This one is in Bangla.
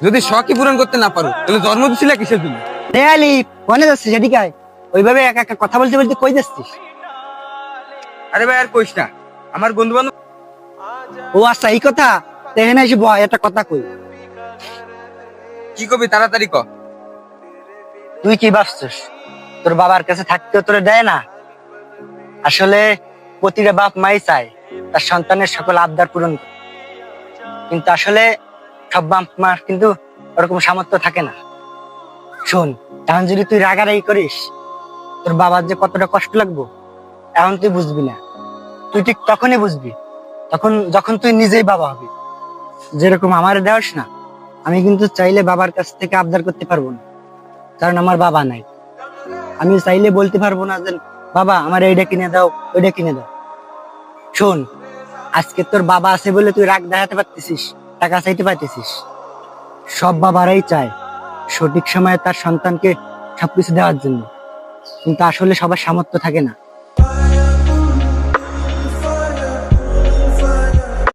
যদি শখই পূরণ করতে না পারো তাহলে জন্ম দিছিলে কিসের জন্য? দেয়ালি কোনে যাচ্ছিস এদিকে আয়। ওইভাবে একা একা কথা বলতে বলতে কই যাচ্ছিস? আরে ভাই আর কইস না, আমার বন্ধু বান্ধব। ও আচ্ছা এই কথা, এখানে এসে বয়, একটা কথা কই। কি কবি তাড়াতাড়ি ক। তুই কি ভাবছিস তোর বাবার কাছে থাকতেও তোরে দেয় না? আসলে প্রতিটা বাপ মাই চায় তার সন্তানের সকল আবদার পূরণ করতে। কিন্তু আসলে সব বাপ মার কিন্তু ওরকম সামর্থ্য থাকে না। শোন, এখন যদি তুই রাগারাগি করিস তোর বাবার যে কতটা কষ্ট লাগবো এখন তুই বুঝবি না। তুই ঠিক তখনই বুঝবি যখন তুই নিজেই বাবা হবি। যেরকম আমার দেওয়াস না, আমি কিন্তু চাইলে বাবার কাছ থেকে আবদার করতে পারবো না, কারণ আমার বাবা নাই। আমি চাইলে বলতে পারবো না যে বাবা আমার এইটা কিনে দাও ওইটা কিনে দাও। শোন, আজকে তোর বাবা আছে বলে তুই রাগ দেখাতে পারতেছিস, টাকা চাইতে পারতেছিস। সব বাবারাই চায় সঠিক সময়ে তার সন্তানকে সবকিছু দেওয়ার জন্য, কিন্তু আসলে সবার সামর্থ্য থাকে না।